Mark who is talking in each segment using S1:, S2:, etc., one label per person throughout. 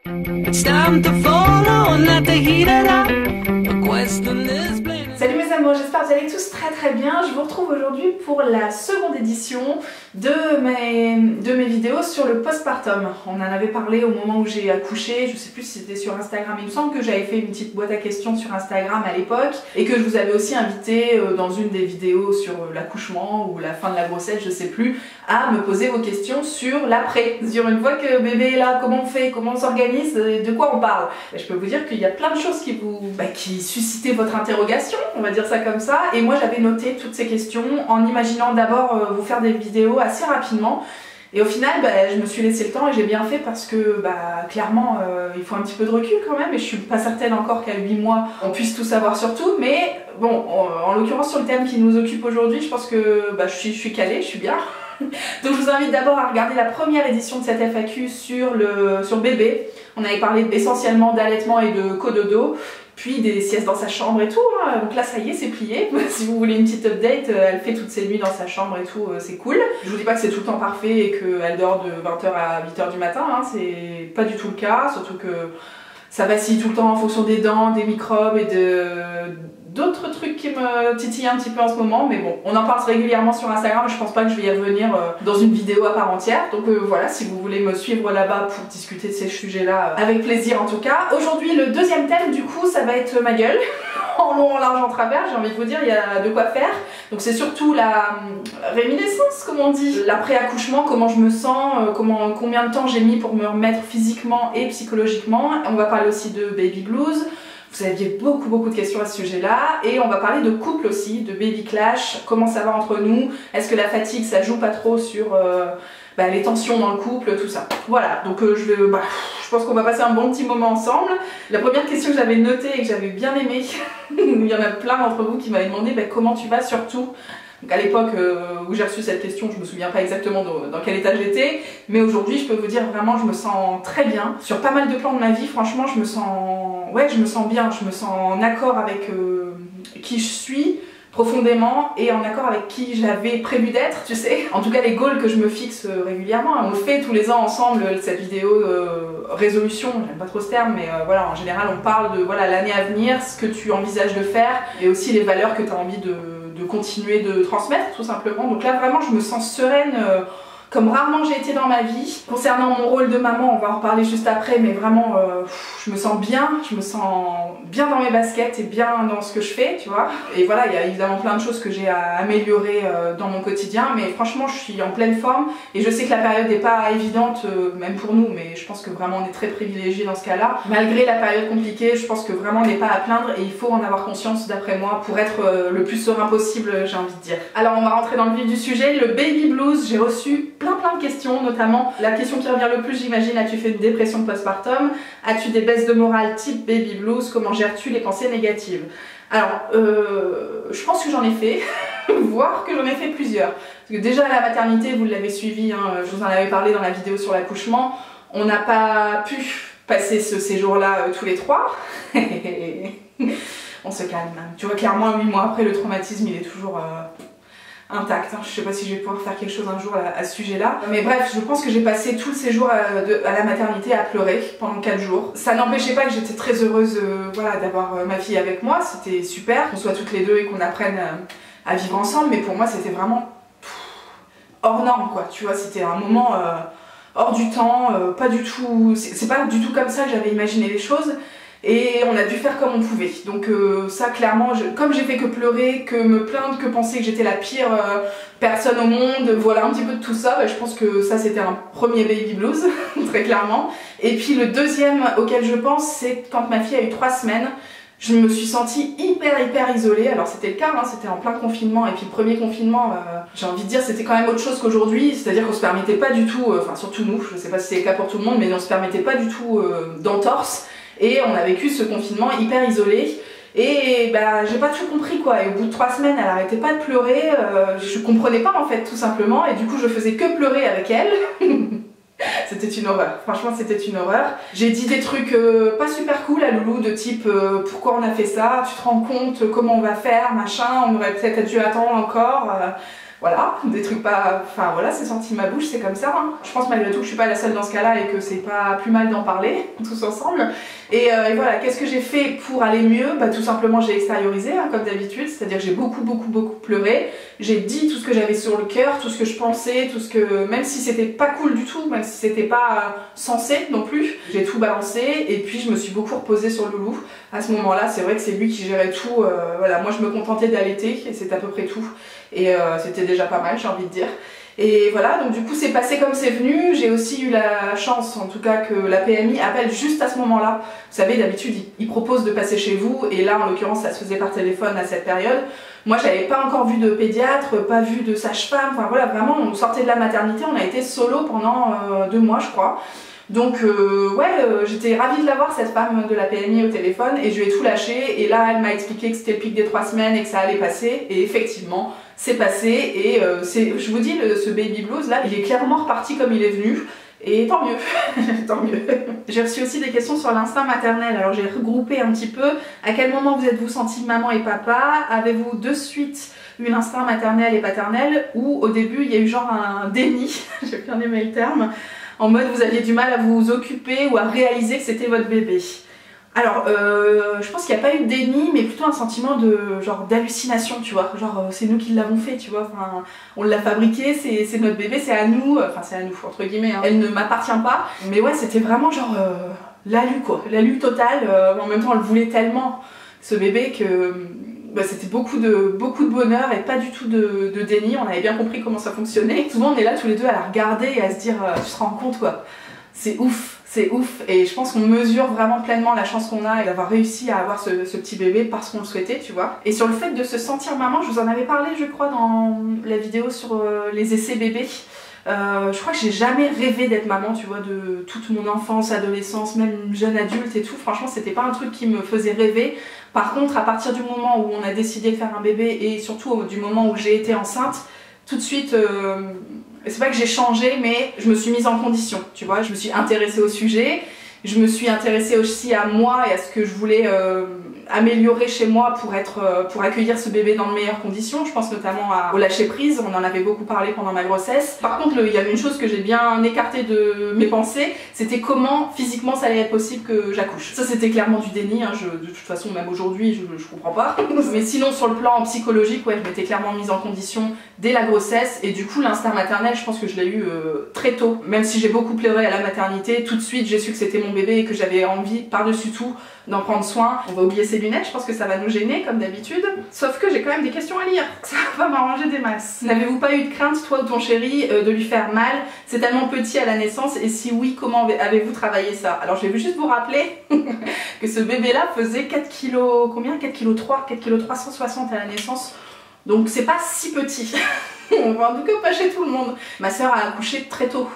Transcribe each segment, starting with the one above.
S1: Salut mes amours, j'espère que vous allez tous très bien. Je vous retrouve aujourd'hui pour la seconde édition de mes vidéos sur le postpartum. On en avait parlé au moment où j'ai accouché, je sais plus si c'était sur Instagram, il me semble que j'avais fait une petite boîte à questions sur Instagram à l'époque et que je vous avais aussi invité dans une des vidéos sur l'accouchement ou la fin de la grossesse, je sais plus, à me poser vos questions sur l'après, sur une fois que bébé est là, comment on fait, comment on s'organise, de quoi on parle. Et je peux vous dire qu'il y a plein de choses qui suscitaient votre interrogation, on va dire ça comme ça, et moi j'avais noté toutes ces questions en imaginant d'abord vous faire des vidéos assez rapidement. Et au final, je me suis laissé le temps et j'ai bien fait parce que clairement, il faut un petit peu de recul quand même et je suis pas certaine encore qu'à 8 mois, on puisse tout savoir sur tout. Mais bon, en l'occurrence sur le thème qui nous occupe aujourd'hui, je pense que je suis calée, je suis bien. Donc je vous invite d'abord à regarder la première édition de cette FAQ sur bébé. On avait parlé essentiellement d'allaitement et de cododo, puis des siestes dans sa chambre et tout, hein. Donc là ça y est, c'est plié. Si vous voulez une petite update, elle fait toutes ses nuits dans sa chambre et tout, c'est cool. Je vous dis pas que c'est tout le temps parfait et qu'elle dort de 20h à 8h du matin, hein. C'est pas du tout le cas, surtout que ça vacille tout le temps en fonction des dents, des microbes et d'autres trucs qui me titillent un petit peu en ce moment, mais bon, on en parle régulièrement sur Instagram, je pense pas que je vais y revenir dans une vidéo à part entière, donc voilà, si vous voulez me suivre là-bas pour discuter de ces sujets-là, avec plaisir en tout cas. Aujourd'hui, le deuxième thème, du coup, ça va être ma gueule, en long, en large, en travers, j'ai envie de vous dire, il y a de quoi faire. Donc c'est surtout la réminiscence, comme on dit, l'après-accouchement, comment je me sens, combien de temps j'ai mis pour me remettre physiquement et psychologiquement. On va parler aussi de baby blues. Vous aviez beaucoup de questions à ce sujet-là, et on va parler de couple aussi, de baby clash, comment ça va entre nous, est-ce que la fatigue ça joue pas trop sur les tensions dans le couple, tout ça. Voilà, donc je pense qu'on va passer un bon petit moment ensemble. La première question que j'avais notée et que j'avais bien aimée, il y en a plein d'entre vous qui m'avaient demandé comment tu vas surtout. Donc à l'époque où j'ai reçu cette question, je me souviens pas exactement dans quel état j'étais, mais aujourd'hui je peux vous dire vraiment je me sens très bien. Sur pas mal de plans de ma vie, franchement je me sens bien, je me sens en accord avec qui je suis profondément et en accord avec qui j'avais prévu d'être, tu sais. En tout cas les goals que je me fixe régulièrement, on le fait tous les ans ensemble, cette vidéo résolution, j'aime pas trop ce terme, mais voilà, en général on parle de l'année à venir, ce que tu envisages de faire et aussi les valeurs que tu as envie de continuer de transmettre tout simplement. Donc là vraiment je me sens sereine comme rarement j'ai été dans ma vie. Concernant mon rôle de maman, on va en reparler juste après, mais vraiment je me sens bien dans mes baskets et bien dans ce que je fais, tu vois. Et voilà, il y a évidemment plein de choses que j'ai à améliorer dans mon quotidien, mais franchement je suis en pleine forme et je sais que la période n'est pas évidente, même pour nous, mais je pense que vraiment on est très privilégiés dans ce cas-là. Malgré la période compliquée, je pense que vraiment on n'est pas à plaindre et il faut en avoir conscience d'après moi pour être le plus serein possible, j'ai envie de dire. Alors on va rentrer dans le vif du sujet, le baby blues. J'ai reçu plein de questions, notamment la question qui revient le plus, j'imagine: as-tu fait une dépression postpartum? As-tu des baisses de morale type baby blues? Comment gères-tu les pensées négatives? Alors, je pense que j'en ai fait, voire que j'en ai fait plusieurs. Parce que déjà à la maternité, vous l'avez suivi, hein, je vous en avais parlé dans la vidéo sur l'accouchement, on n'a pas pu passer ce séjour-là tous les trois. On se calme. Tu vois, clairement, 8 mois après, le traumatisme, il est toujours intact, hein. Je sais pas si je vais pouvoir faire quelque chose un jour à ce sujet-là. Mais bref, je pense que j'ai passé tout le séjour à la maternité à pleurer pendant 4 jours. Ça n'empêchait pas que j'étais très heureuse d'avoir ma fille avec moi. C'était super qu'on soit toutes les deux et qu'on apprenne à vivre ensemble. Mais pour moi, c'était vraiment hors norme, quoi. Tu vois, c'était un moment hors du temps, pas du tout... C'est pas du tout comme ça que j'avais imaginé les choses. Et on a dû faire comme on pouvait. Donc ça clairement, comme j'ai fait que pleurer, que me plaindre, que penser que j'étais la pire personne au monde, voilà un petit peu de tout ça, je pense que ça c'était un premier baby blues, très clairement. Et puis le deuxième auquel je pense, c'est quand ma fille a eu 3 semaines, je me suis sentie hyper isolée. Alors c'était le cas, hein, c'était en plein confinement, et puis le premier confinement, j'ai envie de dire, c'était quand même autre chose qu'aujourd'hui, c'est-à-dire qu'on se permettait pas du tout, enfin surtout nous, je sais pas si c'est le cas pour tout le monde, mais on se permettait pas du tout d'entorse. Et on a vécu ce confinement hyper isolé. Et j'ai pas tout compris quoi. Et au bout de 3 semaines, elle arrêtait pas de pleurer. Je comprenais pas en fait, tout simplement. Et du coup, je faisais que pleurer avec elle. C'était une horreur. Franchement, c'était une horreur. J'ai dit des trucs pas super cool à Loulou, de type pourquoi on a fait ça? Tu te rends compte comment on va faire? Machin. On aurait peut-être dû attendre encore. Voilà, des trucs pas... Enfin voilà, c'est sorti de ma bouche, c'est comme ça. Hein. Je pense malgré tout que je suis pas la seule dans ce cas-là et que c'est pas plus mal d'en parler, tous ensemble. Et voilà, qu'est-ce que j'ai fait pour aller mieux? Bah tout simplement j'ai extériorisé, hein, comme d'habitude, c'est-à-dire j'ai beaucoup pleuré. J'ai dit tout ce que j'avais sur le cœur, tout ce que je pensais, tout ce que... Même si c'était pas cool du tout, même si c'était pas censé non plus, j'ai tout balancé et puis je me suis beaucoup reposée sur Loulou. À ce moment-là, c'est vrai que c'est lui qui gérait tout. Voilà, moi je me contentais d'allaiter et c'est à peu près tout. Et c'était déjà pas mal, j'ai envie de dire. Et voilà, donc du coup c'est passé comme c'est venu. J'ai aussi eu la chance, en tout cas, que la PMI appelle juste à ce moment-là. Vous savez, d'habitude, ils proposent de passer chez vous, et là, en l'occurrence, ça se faisait par téléphone à cette période. Moi, j'avais pas encore vu de pédiatre, pas vu de sage-femme, enfin voilà, vraiment, on sortait de la maternité, on a été solo pendant 2 mois, je crois. Donc j'étais ravie de l'avoir, cette femme de la PMI, au téléphone, et je lui ai tout lâché, et là elle m'a expliqué que c'était le pic des 3 semaines et que ça allait passer, et effectivement c'est passé, et je vous dis, ce baby blues là, il est clairement reparti comme il est venu, et tant mieux, tant mieux. J'ai reçu aussi des questions sur l'instinct maternel, alors j'ai regroupé un petit peu. À quel moment vous êtes-vous sentis maman et papa? Avez-vous de suite eu l'instinct maternel et paternel, ou au début il y a eu genre un déni, j'ai bien aimé le terme, en mode vous aviez du mal à vous occuper ou à réaliser que c'était votre bébé? Alors, je pense qu'il n'y a pas eu de déni, mais plutôt un sentiment de genre d'hallucination, tu vois. Genre, c'est nous qui l'avons fait, tu vois. Enfin, on l'a fabriqué, c'est notre bébé, c'est à nous. Enfin, c'est à nous, entre guillemets. Hein. Elle ne m'appartient pas. Mais ouais, c'était vraiment genre l'alu, quoi. L'alu total. En même temps, on le voulait tellement, ce bébé, que bah, c'était beaucoup de bonheur et pas du tout de déni. On avait bien compris comment ça fonctionnait. Souvent, on est là tous les deux à la regarder et à se dire, tu te rends compte, quoi. C'est ouf. C'est ouf, et je pense qu'on mesure vraiment pleinement la chance qu'on a d'avoir réussi à avoir ce petit bébé parce qu'on le souhaitait, tu vois. Et sur le fait de se sentir maman, je vous en avais parlé, je crois, dans la vidéo sur les essais bébés. Je crois que j'ai jamais rêvé d'être maman, tu vois, de toute mon enfance, adolescence, même jeune adulte et tout. Franchement, c'était pas un truc qui me faisait rêver. Par contre, à partir du moment où on a décidé de faire un bébé, et surtout du moment où j'ai été enceinte, tout de suite... c'est pas que j'ai changé, mais je me suis mise en condition, tu vois, je me suis intéressée au sujet, je me suis intéressée aussi à moi et à ce que je voulais améliorer chez moi pour accueillir ce bébé dans de meilleures conditions. Je pense notamment au lâcher prise, on en avait beaucoup parlé pendant ma grossesse. Par contre, il y avait une chose que j'ai bien écartée de mes pensées, c'était comment physiquement ça allait être possible que j'accouche. Ça c'était clairement du déni, hein. De toute façon même aujourd'hui je comprends pas. Mais sinon sur le plan psychologique, ouais, je m'étais clairement mise en condition dès la grossesse, et du coup l'instinct maternel, je pense que je l'ai eu très tôt. Même si j'ai beaucoup pleuré à la maternité, tout de suite j'ai su que c'était mon bébé et que j'avais envie par-dessus tout d'en prendre soin. On va oublier ses lunettes, je pense que ça va nous gêner comme d'habitude. Sauf que j'ai quand même des questions à lire, ça va m'arranger des masses. N'avez-vous pas eu de crainte, toi ou ton chéri, de lui faire mal? C'est tellement petit à la naissance, et si oui, comment avez-vous travaillé ça? Alors je vais juste vous rappeler que ce bébé-là faisait 4 kg... combien? 4 kg 3, 4 kg 360 à la naissance. Donc c'est pas si petit. En tout cas pas chez tout le monde. Ma soeur a accouché très tôt,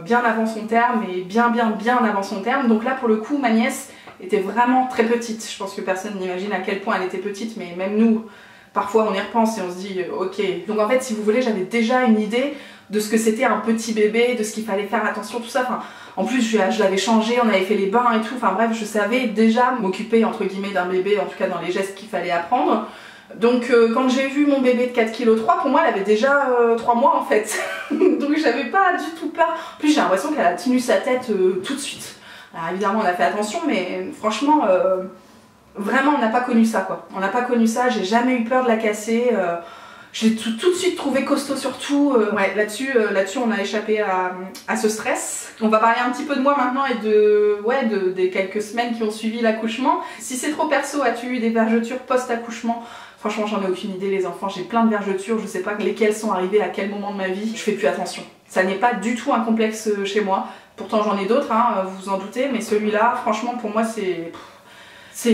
S1: bien avant son terme, et bien avant son terme. Donc là pour le coup ma nièce était vraiment très petite. Je pense que personne n'imagine à quel point elle était petite, mais même nous, parfois on y repense et on se dit ok. Donc en fait si vous voulez, j'avais déjà une idée de ce que c'était un petit bébé, de ce qu'il fallait faire attention, tout ça. Enfin, en plus je l'avais changé, on avait fait les bains et tout. Enfin bref, je savais déjà m'occuper entre guillemets d'un bébé, en tout cas dans les gestes qu'il fallait apprendre. Donc quand j'ai vu mon bébé de 4 kg 3, pour moi elle avait déjà 3 mois en fait. Donc j'avais pas du tout peur. En plus j'ai l'impression qu'elle a tenu sa tête tout de suite. Alors évidemment on a fait attention, mais franchement vraiment on n'a pas connu ça quoi. On n'a pas connu ça, j'ai jamais eu peur de la casser. Je l'ai tout de suite trouvé costaud surtout. Ouais, là-dessus on a échappé à ce stress. On va parler un petit peu de moi maintenant et des quelques semaines qui ont suivi l'accouchement. Si c'est trop perso, as-tu eu des vergetures post-accouchement? Franchement j'en ai aucune idée les enfants, j'ai plein de vergetures, je sais pas lesquelles sont arrivées à quel moment de ma vie. Je fais plus attention. Ça n'est pas du tout un complexe chez moi. Pourtant j'en ai d'autres, hein, vous vous en doutez, mais celui-là franchement pour moi c'est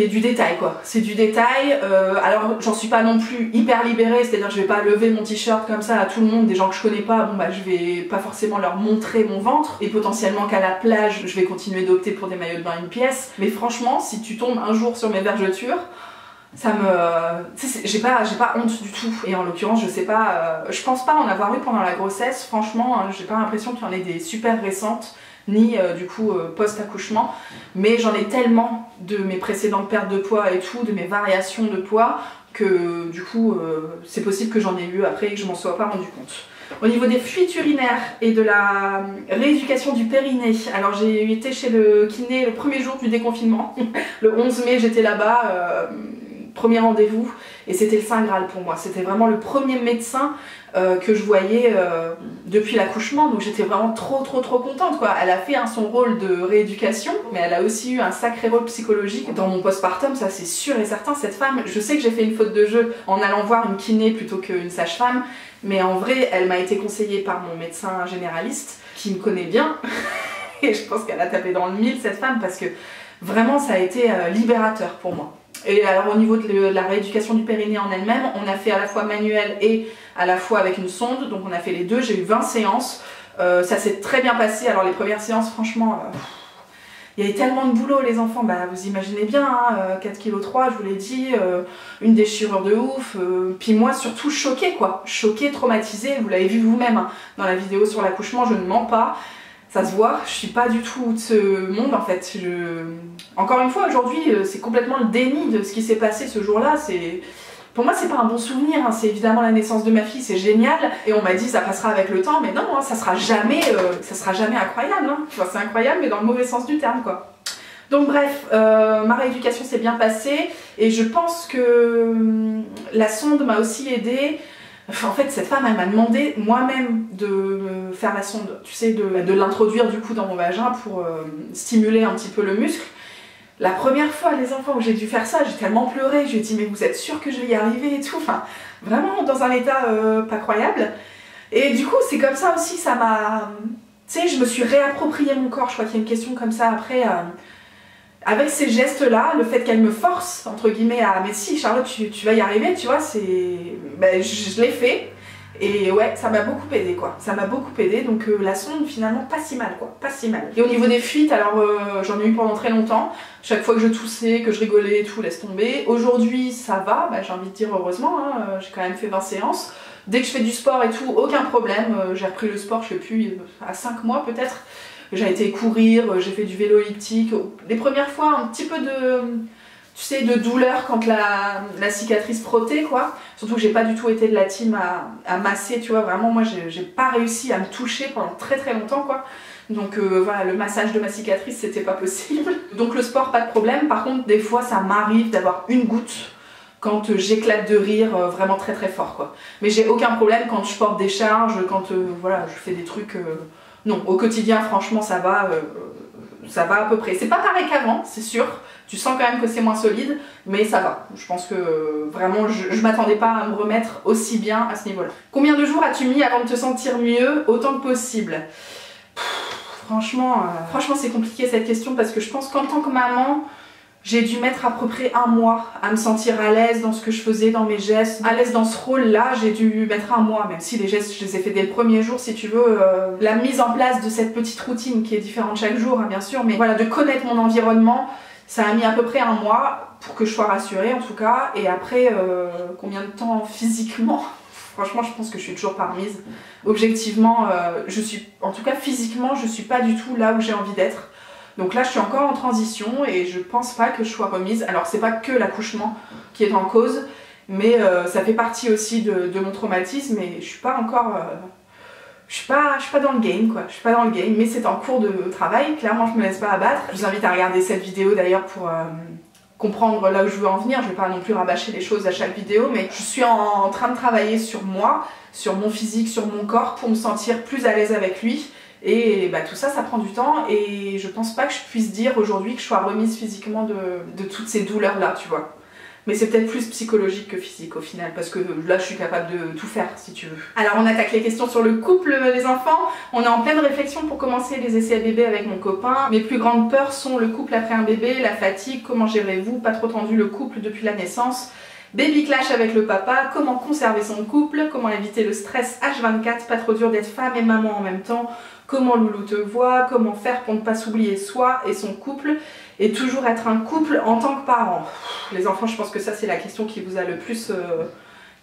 S1: du détail quoi, c'est du détail. Alors j'en suis pas non plus hyper libérée, c'est-à-dire je vais pas lever mon t-shirt comme ça à tout le monde, des gens que je connais pas, bon bah je vais pas forcément leur montrer mon ventre, et potentiellement qu'à la plage je vais continuer d'opter pour des maillots de bain une pièce, mais franchement si tu tombes un jour sur mes vergetures, ça me... j'ai pas honte du tout, et en l'occurrence je sais pas, je pense pas en avoir eu pendant la grossesse, franchement j'ai pas l'impression qu'il y en ait des super récentes, ni du coup post-accouchement, mais j'en ai tellement de mes précédentes pertes de poids et tout, de mes variations de poids, que du coup c'est possible que j'en ai eu après et que je m'en sois pas rendu compte. Au niveau des fuites urinaires et de la rééducation du périnée, alors j'ai été chez le kiné le premier jour du déconfinement, le 11 mai j'étais là-bas, premier rendez-vous, et c'était le Saint Graal pour moi, c'était vraiment le premier médecin que je voyais depuis l'accouchement, donc j'étais vraiment trop contente quoi. Elle a fait son rôle de rééducation, mais elle a aussi eu un sacré rôle psychologique dans mon postpartum, ça c'est sûr et certain. Cette femme, je sais que j'ai fait une faute de jeu en allant voir une kiné plutôt qu'une sage-femme, mais en vrai elle m'a été conseillée par mon médecin généraliste qui me connaît bien et je pense qu'elle a tapé dans le mille cette femme, parce que vraiment ça a été libérateur pour moi. Et alors au niveau de la rééducation du périnée en elle-même, on a fait à la fois manuel et à la fois avec une sonde, donc on a fait les deux, j'ai eu 20 séances, ça s'est très bien passé. Alors les premières séances franchement, il y avait tellement de boulot les enfants, bah vous imaginez bien, hein, 4,3 kg je vous l'ai dit, une déchirure de ouf, puis moi surtout choquée quoi, choquée, traumatisée, vous l'avez vu vous-même hein, dans la vidéo sur l'accouchement, je ne mens pas. Ça se voit, je suis pas du tout de ce monde en fait. Encore une fois, aujourd'hui, c'est complètement le déni de ce qui s'est passé ce jour-là. Pour moi, c'est pas un bon souvenir, hein. C'est évidemment la naissance de ma fille, c'est génial. Et on m'a dit ça passera avec le temps, mais non, hein, ça sera jamais incroyable. Hein. Enfin, c'est incroyable, mais dans le mauvais sens du terme quoi. Donc bref, ma rééducation s'est bien passée et je pense que la sonde m'a aussi aidée. En fait, cette femme, elle m'a demandé moi-même de me faire la sonde, tu sais, de l'introduire du coup dans mon vagin pour stimuler un petit peu le muscle. La première fois, les enfants, où j'ai dû faire ça, j'ai tellement pleuré, je lui ai dit mais vous êtes sûrs que je vais y arriver et tout, enfin, vraiment dans un état pas croyable. Et du coup, c'est comme ça aussi, ça m'a... Tu sais, je me suis réapproprié mon corps, je crois qu'il y a une question comme ça après... Avec ces gestes-là, le fait qu'elle me force, entre guillemets, à « mais si Charlotte, tu vas y arriver », tu vois, c'est... Ben, je l'ai fait, et ouais, ça m'a beaucoup aidé, quoi. Ça m'a beaucoup aidé, donc la sonde, finalement, pas si mal, quoi, pas si mal. Et au niveau des fuites, alors j'en ai eu pendant très longtemps. Chaque fois que je toussais, que je rigolais et tout, laisse tomber. Aujourd'hui, ça va, ben, j'ai envie de dire heureusement, hein, j'ai quand même fait 20 séances. Dès que je fais du sport et tout, aucun problème. J'ai repris le sport, je sais plus, à 5 mois peut-être. J'ai été courir, j'ai fait du vélo elliptique. Les premières fois, un petit peu de, tu sais, de douleur quand la cicatrice frottait, quoi. Surtout que j'ai pas du tout été de la team à masser, tu vois. Vraiment, moi, j'ai pas réussi à me toucher pendant très longtemps, quoi. Donc voilà, le massage de ma cicatrice, c'était pas possible. Donc le sport, pas de problème. Par contre, des fois, ça m'arrive d'avoir une goutte quand j'éclate de rire vraiment très fort, quoi. Mais j'ai aucun problème quand je porte des charges, quand voilà, je fais des trucs... Non, au quotidien, franchement, ça va à peu près. C'est pas pareil qu'avant, c'est sûr. Tu sens quand même que c'est moins solide, mais ça va. Je pense que vraiment, je m'attendais pas à me remettre aussi bien à ce niveau-là. Combien de jours as-tu mis avant de te sentir mieux? Autant que possible. Franchement, c'est compliqué cette question parce que je pense qu'en tant que maman, j'ai dû mettre à peu près 1 mois à me sentir à l'aise dans ce que je faisais, dans mes gestes. À l'aise dans ce rôle-là, j'ai dû mettre 1 mois, même si les gestes, je les ai fait dès le premier jour, si tu veux. La mise en place de cette petite routine qui est différente chaque jour, hein, bien sûr, mais voilà, de connaître mon environnement, ça a mis à peu près 1 mois pour que je sois rassurée, en tout cas. Et après, combien de temps physiquement? Franchement, je pense que je suis toujours pas remise. Objectivement, en tout cas physiquement, je suis pas du tout là où j'ai envie d'être. Donc là, je suis encore en transition et je pense pas que je sois remise. Alors, c'est pas que l'accouchement qui est en cause, mais ça fait partie aussi de mon traumatisme et je suis pas encore... je suis pas dans le game, quoi. Je suis pas dans le game, mais c'est en cours de travail. Clairement, je me laisse pas abattre. Je vous invite à regarder cette vidéo d'ailleurs pour comprendre là où je veux en venir. Je vais pas non plus rabâcher les choses à chaque vidéo, mais je suis en train de travailler sur moi, sur mon physique, sur mon corps pour me sentir plus à l'aise avec lui. Et bah, tout ça, ça prend du temps et je pense pas que je puisse dire aujourd'hui que je sois remise physiquement de toutes ces douleurs-là, tu vois. Mais c'est peut-être plus psychologique que physique au final, parce que là je suis capable de tout faire si tu veux. Alors on attaque les questions sur le couple, les enfants. On est en pleine réflexion pour commencer les essais à bébé avec mon copain. Mes plus grandes peurs sont le couple après un bébé, la fatigue, comment gérez-vous, pas trop tendu le couple depuis la naissance, baby clash avec le papa, comment conserver son couple, comment éviter le stress H24, pas trop dur d'être femme et maman en même temps, comment Loulou te voit, comment faire pour ne pas s'oublier soi et son couple, et toujours être un couple en tant que parent. Les enfants, je pense que ça c'est la question qui vous a le plus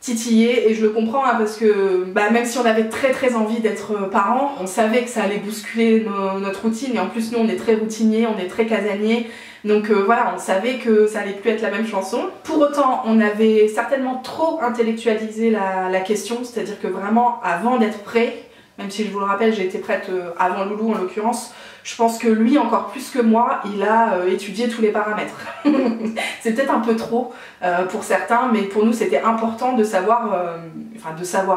S1: titillé et je le comprends hein, parce que même si on avait très envie d'être parents, on savait que ça allait bousculer notre routine et en plus nous on est très routiniers, on est très casaniers. Donc voilà, on savait que ça allait plus être la même chanson. Pour autant, on avait certainement trop intellectualisé la question, c'est-à-dire que vraiment, avant d'être prêt, même si je vous le rappelle, j'ai été prête avant Loulou en l'occurrence, je pense que lui, encore plus que moi, il a étudié tous les paramètres. C'est peut-être un peu trop pour certains, mais pour nous, c'était important de savoir,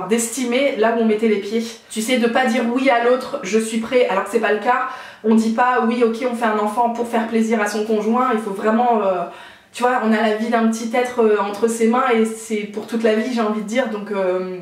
S1: d'estimer là où on mettait les pieds. Tu sais, de pas dire oui à l'autre, je suis prêt, alors que c'est pas le cas. On dit pas oui, ok, on fait un enfant pour faire plaisir à son conjoint, il faut vraiment... tu vois, on a la vie d'un petit être entre ses mains et c'est pour toute la vie, j'ai envie de dire, donc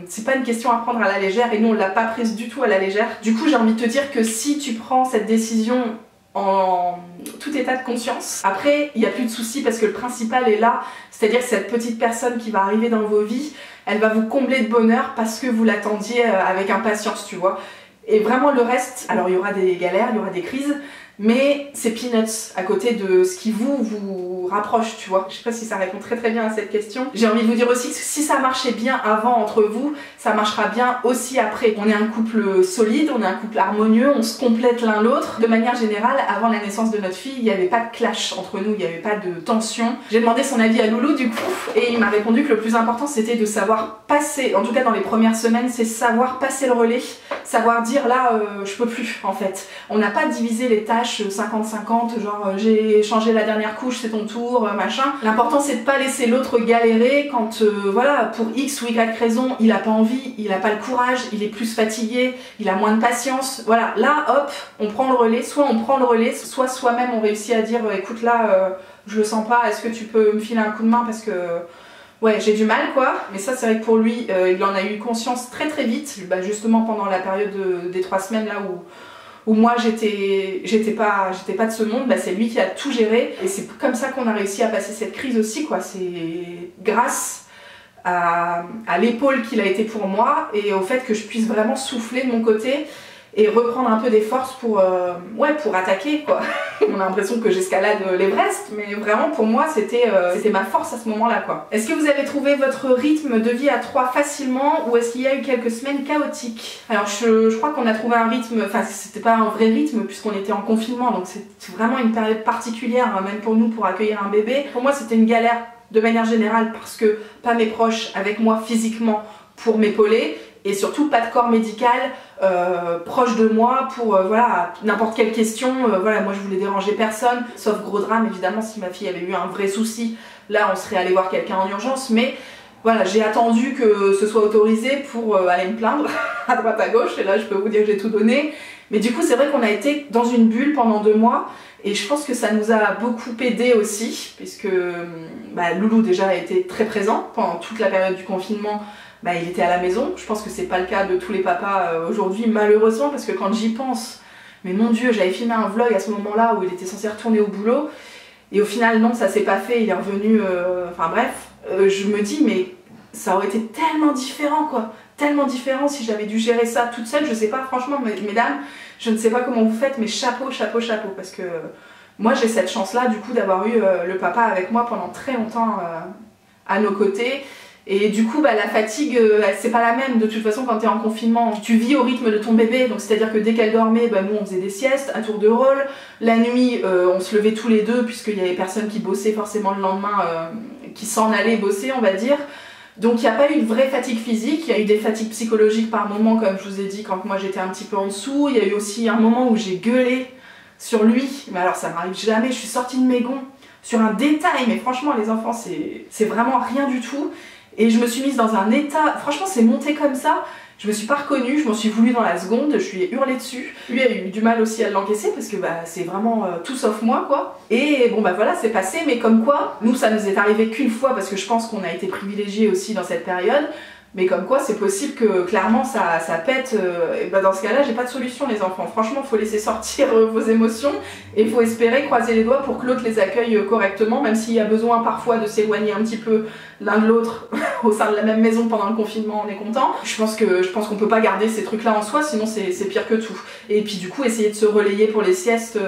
S1: c'est pas une question à prendre à la légère et nous on l'a pas prise du tout à la légère. Du coup j'ai envie de te dire que si tu prends cette décision en tout état de conscience, après il n'y a plus de soucis parce que le principal est là, c'est-à-dire que cette petite personne qui va arriver dans vos vies, elle va vous combler de bonheur parce que vous l'attendiez avec impatience, tu vois. Et vraiment le reste, alors il y aura des galères, il y aura des crises, mais c'est peanuts à côté de ce qui vous rapproche, tu vois. Je sais pas si ça répond très bien à cette question. J'ai envie de vous dire aussi que si ça marchait bien avant entre vous, ça marchera bien aussi après. On est un couple solide, on est un couple harmonieux, on se complète l'un l'autre. De manière générale, avant la naissance de notre fille, il n'y avait pas de clash entre nous, il n'y avait pas de tension. J'ai demandé son avis à Loulou du coup, et il m'a répondu que le plus important c'était de savoir passer, en tout cas dans les premières semaines, c'est savoir passer le relais, savoir dire là, je peux plus en fait. On n'a pas divisé les tâches 50-50, genre j'ai changé la dernière couche, c'est ton tour, machin. L'important c'est de pas laisser l'autre galérer quand, voilà, pour X ou Y raison, il a pas envie, il a pas le courage, il est plus fatigué, il a moins de patience. Voilà, là, hop, on prend le relais, soit on prend le relais, soit soi-même on réussit à dire, écoute là, je le sens pas, est-ce que tu peux me filer un coup de main parce que... ouais, j'ai du mal quoi, mais ça c'est vrai que pour lui, il en a eu conscience très vite, justement pendant la période des 3 semaines là où moi j'étais pas de ce monde, c'est lui qui a tout géré et c'est comme ça qu'on a réussi à passer cette crise aussi quoi, c'est grâce à l'épaule qu'il a été pour moi et au fait que je puisse vraiment souffler de mon côté et reprendre un peu des forces pour attaquer quoi. On a l'impression que j'escalade l'Everest, mais vraiment pour moi c'était ma force à ce moment-là quoi. Est-ce que vous avez trouvé votre rythme de vie à 3 facilement ou est-ce qu'il y a eu quelques semaines chaotiques? Alors je crois qu'on a trouvé un rythme, enfin c'était pas un vrai rythme puisqu'on était en confinement, donc c'est vraiment une période particulière, hein, même pour nous pour accueillir un bébé. Pour moi c'était une galère de manière générale parce que pas mes proches avec moi physiquement pour m'épauler et surtout pas de corps médical proche de moi pour voilà, n'importe quelle question, voilà, moi je voulais déranger personne, sauf gros drame évidemment si ma fille avait eu un vrai souci, là on serait allé voir quelqu'un en urgence, mais voilà, j'ai attendu que ce soit autorisé pour aller me plaindre à droite à gauche et là je peux vous dire que j'ai tout donné, mais du coup c'est vrai qu'on a été dans une bulle pendant 2 mois et je pense que ça nous a beaucoup aidé aussi puisque Loulou déjà a été très présent pendant toute la période du confinement. Il était à la maison, je pense que c'est pas le cas de tous les papas aujourd'hui malheureusement parce que quand j'y pense, mais mon dieu, j'avais filmé un vlog à ce moment là où il était censé retourner au boulot et au final non, ça s'est pas fait, il est revenu, enfin bref, je me dis mais ça aurait été tellement différent quoi, tellement différent si j'avais dû gérer ça toute seule, je sais pas franchement mesdames, je ne sais pas comment vous faites mais chapeau parce que moi j'ai cette chance là du coup d'avoir eu le papa avec moi pendant très longtemps à nos côtés. Et du coup la fatigue c'est pas la même de toute façon quand t'es en confinement, tu vis au rythme de ton bébé, donc c'est à dire que dès qu'elle dormait, nous on faisait des siestes à tour de rôle, la nuit on se levait tous les deux puisqu'il y avait personne qui bossait forcément le lendemain, qui s'en allait bosser on va dire, donc il n'y a pas eu de vraie fatigue physique, il y a eu des fatigues psychologiques par moment comme je vous ai dit quand moi j'étais un petit peu en dessous, il y a eu aussi un moment où j'ai gueulé sur lui, mais alors ça m'arrive jamais, je suis sortie de mes gonds sur un détail, mais franchement les enfants c'est vraiment rien du tout. Et je me suis mise dans un état, franchement c'est monté comme ça, je me suis pas reconnue, je m'en suis voulu dans la seconde, je lui ai hurlé dessus. Lui a eu du mal aussi à l'encaisser parce que c'est vraiment tout sauf moi quoi. Et bon voilà c'est passé, mais comme quoi, nous ça nous est arrivé qu'une fois parce que je pense qu'on a été privilégiés aussi dans cette période. Mais comme quoi c'est possible que clairement ça pète, et dans ce cas là j'ai pas de solution les enfants, franchement faut laisser sortir vos émotions et faut espérer, croiser les doigts pour que l'autre les accueille correctement, même s'il y a besoin parfois de s'éloigner un petit peu l'un de l'autre au sein de la même maison pendant le confinement, on est content. Je pense qu'on peut pas garder ces trucs là en soi, sinon c'est pire que tout. Et puis du coup essayer de se relayer pour les siestes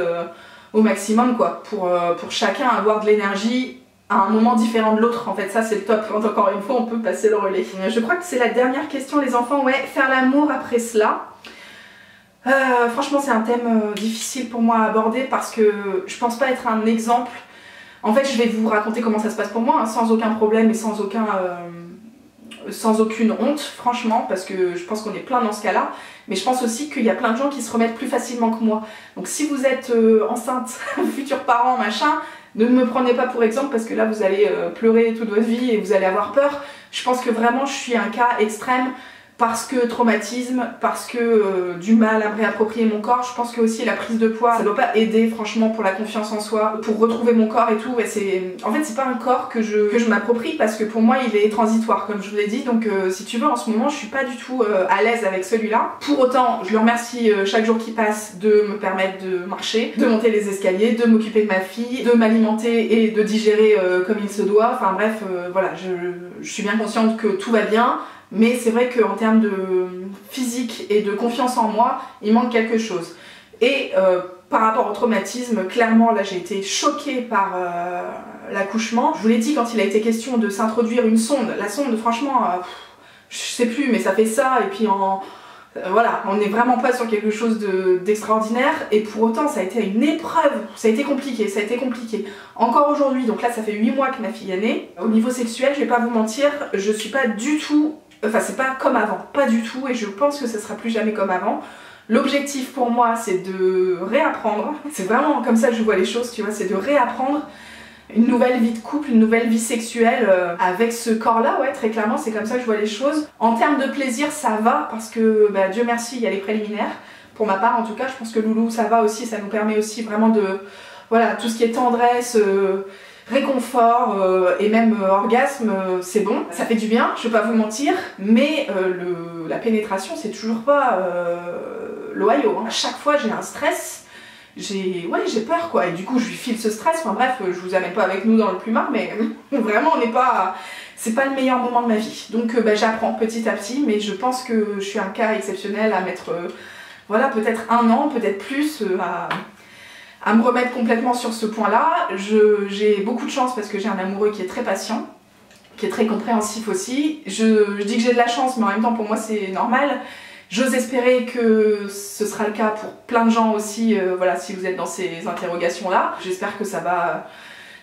S1: au maximum quoi, pour chacun avoir de l'énergie à un moment différent de l'autre. En fait, ça c'est le top. Encore une fois, on peut passer le relais. Je crois que c'est la dernière question, les enfants. Ouais, faire l'amour après cela. Franchement, c'est un thème difficile pour moi à aborder parce que je pense pas être un exemple. En fait, je vais vous raconter comment ça se passe pour moi, hein, sans aucun problème et sans aucune honte, franchement, parce que je pense qu'on est plein dans ce cas-là. Mais je pense aussi qu'il y a plein de gens qui se remettent plus facilement que moi. Donc si vous êtes enceinte, futurs parents, machin, ne me prenez pas pour exemple parce que là vous allez pleurer toute votre vie et vous allez avoir peur. Je pense que vraiment je suis un cas extrême parce que traumatisme, parce que du mal à me réapproprier mon corps. Je pense que aussi la prise de poids, ça doit pas aider franchement pour la confiance en soi, pour retrouver mon corps et tout. En fait c'est pas un corps que je m'approprie parce que pour moi il est transitoire comme je vous l'ai dit. Donc si tu veux, en ce moment je suis pas du tout à l'aise avec celui-là. Pour autant je le remercie chaque jour qui passe de me permettre de marcher, de monter les escaliers, de m'occuper de ma fille, de m'alimenter et de digérer comme il se doit. Enfin bref, voilà, je suis bien consciente que tout va bien. Mais c'est vrai qu'en termes de physique et de confiance en moi, il manque quelque chose. Et par rapport au traumatisme, clairement là j'ai été choquée par l'accouchement. Je vous l'ai dit quand il a été question de s'introduire une sonde. La sonde franchement, je sais plus mais ça fait ça et puis voilà, on n'est vraiment pas sur quelque chose d'extraordinaire et pour autant ça a été une épreuve, ça a été compliqué, ça a été compliqué. Encore aujourd'hui, donc là ça fait 8 mois que ma fille est née. Au niveau sexuel, je vais pas vous mentir, je suis pas du tout... Enfin c'est pas comme avant, pas du tout et je pense que ce sera plus jamais comme avant. L'objectif pour moi c'est de réapprendre, c'est vraiment comme ça que je vois les choses, tu vois, c'est de réapprendre une nouvelle vie de couple, une nouvelle vie sexuelle avec ce corps-là, ouais, très clairement, c'est comme ça que je vois les choses. En termes de plaisir, ça va, parce que, bah, Dieu merci, il y a les préliminaires. Pour ma part, en tout cas, je pense que Loulou, ça va aussi, ça nous permet aussi vraiment de... Voilà, tout ce qui est tendresse, réconfort et même orgasme, c'est bon. Ça fait du bien, je vais pas vous mentir, mais la pénétration, c'est toujours pas l'Ohio. Hein. À chaque fois, j'ai un stress. J'ai peur quoi et du coup je lui file ce stress, enfin bref je vous amène pas avec nous dans le plumard mais vraiment on n'est pas, c'est pas le meilleur moment de ma vie donc bah, j'apprends petit à petit mais je pense que je suis un cas exceptionnel à mettre voilà peut-être 1 an, peut-être plus à me remettre complètement sur ce point là. J'ai beaucoup de chance parce que j'ai un amoureux qui est très patient, qui est très compréhensif aussi. Je dis que j'ai de la chance mais en même temps pour moi c'est normal. J'ose espérer que ce sera le cas pour plein de gens aussi, voilà, si vous êtes dans ces interrogations-là. J'espère que ça va,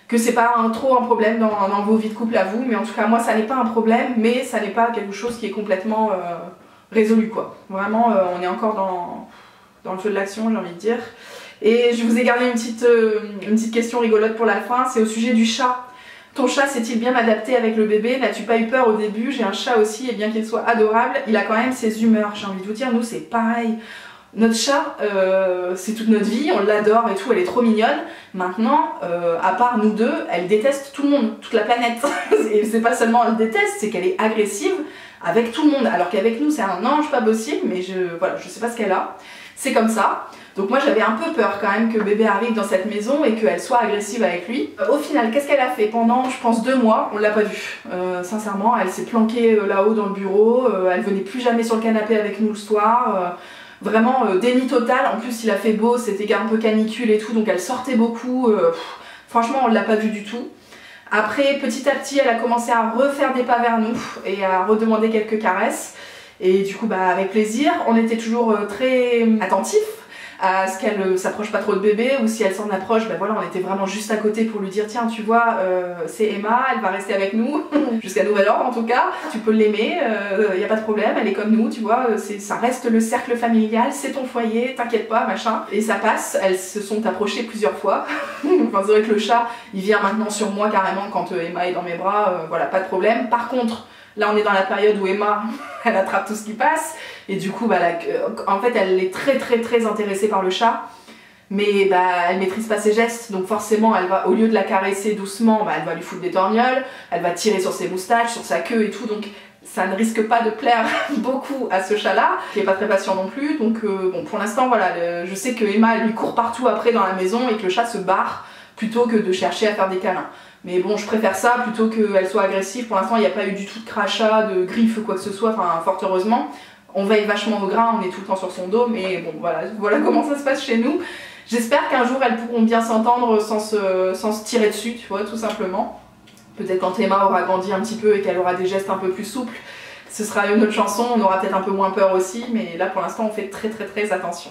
S1: que c'est pas trop un problème dans vos vies de couple à vous, mais en tout cas moi ça n'est pas un problème, mais ça n'est pas quelque chose qui est complètement résolu quoi. Vraiment, on est encore dans le feu de l'action, j'ai envie de dire. Et je vous ai gardé une petite question rigolote pour la fin, c'est au sujet du chat. Ton chat s'est-il bien adapté avec le bébé? N'as-tu pas eu peur au début? J'ai un chat aussi et bien qu'il soit adorable, il a quand même ses humeurs. J'ai envie de vous dire, nous c'est pareil. Notre chat, c'est toute notre vie, on l'adore et tout, elle est trop mignonne. Maintenant, à part nous deux, elle déteste tout le monde, toute la planète. Et c'est pas seulement elle déteste, c'est qu'elle est agressive avec tout le monde. Alors qu'avec nous c'est un ange pas possible, mais voilà, je sais pas ce qu'elle a. C'est comme ça. Donc moi j'avais un peu peur quand même que bébé arrive dans cette maison et qu'elle soit agressive avec lui. Au final, qu'est-ce qu'elle a fait? Pendant je pense 2 mois, on l'a pas vue. Sincèrement, elle s'est planquée là-haut dans le bureau, elle venait plus jamais sur le canapé avec nous le soir. Vraiment déni total, en plus il a fait beau, c'était un peu canicule et tout, donc elle sortait beaucoup. Franchement on l'a pas vue du tout. Après petit à petit elle a commencé à refaire des pas vers nous et à redemander quelques caresses. Et du coup bah avec plaisir, on était toujours très attentifs à ce qu'elle s'approche pas trop de bébé, ou si elle s'en approche, ben voilà, on était vraiment juste à côté pour lui dire tiens tu vois c'est Emma, elle va rester avec nous jusqu'à nouvel ordre en tout cas, tu peux l'aimer, y a pas de problème, elle est comme nous, tu vois, ça reste le cercle familial, c'est ton foyer, t'inquiète pas, machin. Et ça passe, elles se sont approchées plusieurs fois. Enfin c'est vrai que le chat il vient maintenant sur moi carrément quand Emma est dans mes bras, voilà, pas de problème. Par contre là on est dans la période où Emma elle attrape tout ce qui passe et du coup bah, en fait elle est très intéressée par le chat mais bah, elle maîtrise pas ses gestes donc forcément elle va, au lieu de la caresser doucement, bah, elle va lui foutre des torgnoles, elle va tirer sur ses moustaches, sur sa queue et tout, donc ça ne risque pas de plaire beaucoup à ce chat là qui est pas très patient non plus. Donc bon pour l'instant voilà, je sais que Emma elle lui court partout après dans la maison et que le chat se barre plutôt que de chercher à faire des câlins. Mais bon, je préfère ça plutôt qu'elle soit agressive. Pour l'instant, il n'y a pas eu du tout de crachat, de griffes ou quoi que ce soit, enfin, fort heureusement. On veille vachement au grain, on est tout le temps sur son dos, mais bon, voilà comment ça se passe chez nous. J'espère qu'un jour, elles pourront bien s'entendre sans se tirer dessus, tu vois, tout simplement. Peut-être quand Emma aura grandi un petit peu et qu'elle aura des gestes un peu plus souples, ce sera une autre chanson, on aura peut-être un peu moins peur aussi, mais là pour l'instant on fait très attention.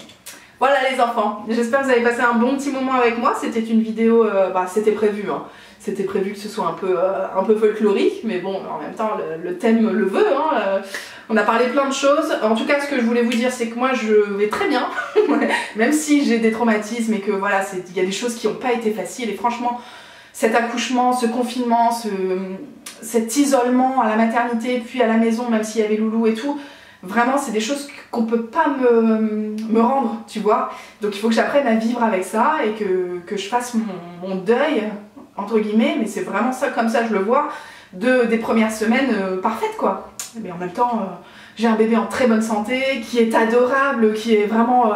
S1: Voilà les enfants, j'espère que vous avez passé un bon petit moment avec moi. C'était une vidéo, c'était prévu, hein. C'était prévu que ce soit un peu folklorique, mais bon, en même temps le thème le veut, hein. On a parlé plein de choses. En tout cas, ce que je voulais vous dire, c'est que moi je vais très bien, même si j'ai des traumatismes et que voilà, il y a des choses qui n'ont pas été faciles. Et franchement, cet accouchement, ce confinement, cet isolement à la maternité puis à la maison, même s'il y avait Loulou et tout, vraiment c'est des choses qu'on peut pas me rendre, tu vois. Donc il faut que j'apprenne à vivre avec ça et que je fasse mon deuil, entre guillemets, mais c'est vraiment ça, comme ça je le vois, des premières semaines parfaites quoi. Mais en même temps, j'ai un bébé en très bonne santé, qui est adorable, qui est vraiment...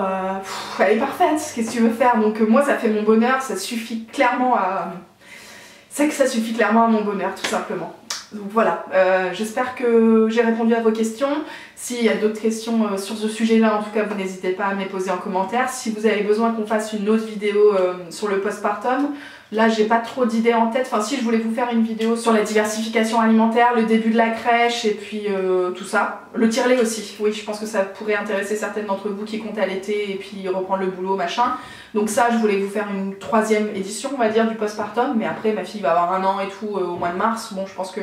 S1: elle est parfaite, qu'est-ce que tu veux faire? Donc moi ça fait mon bonheur, ça suffit clairement à... C'est que ça suffit clairement à mon bonheur, tout simplement. Donc voilà, j'espère que j'ai répondu à vos questions. S'il y a d'autres questions sur ce sujet-là, en tout cas, vous n'hésitez pas à me les poser en commentaire. Si vous avez besoin qu'on fasse une autre vidéo sur le postpartum, là, j'ai pas trop d'idées en tête. Enfin, si, je voulais vous faire une vidéo sur la diversification alimentaire, le début de la crèche et puis tout ça. Le tire-lait aussi, oui, je pense que ça pourrait intéresser certaines d'entre vous qui comptent allaiter et puis reprendre le boulot, machin. Donc ça, je voulais vous faire une 3e édition, on va dire, du postpartum. Mais après, ma fille va avoir 1 an et tout au mois de mars. Bon, je pense que...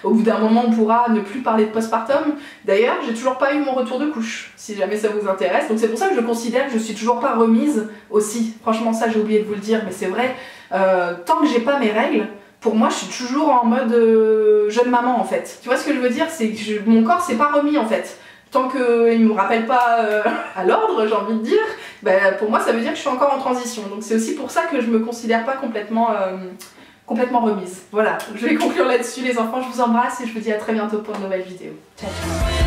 S1: au bout d'un moment, on pourra ne plus parler de postpartum. D'ailleurs, j'ai toujours pas eu mon retour de couche, si jamais ça vous intéresse. Donc c'est pour ça que je considère que je suis toujours pas remise aussi. Franchement, ça, j'ai oublié de vous le dire, mais c'est vrai. Tant que j'ai pas mes règles, pour moi, je suis toujours en mode jeune maman, en fait. Tu vois ce que je veux dire? C'est que mon corps s'est pas remis, en fait. Tant qu'il ne me rappelle pas à l'ordre, j'ai envie de dire, ben, pour moi, ça veut dire que je suis encore en transition. Donc c'est aussi pour ça que je me considère pas complètement remise. Voilà, je vais conclure là-dessus les enfants, je vous embrasse et je vous dis à très bientôt pour une nouvelle vidéo. Ciao, ciao.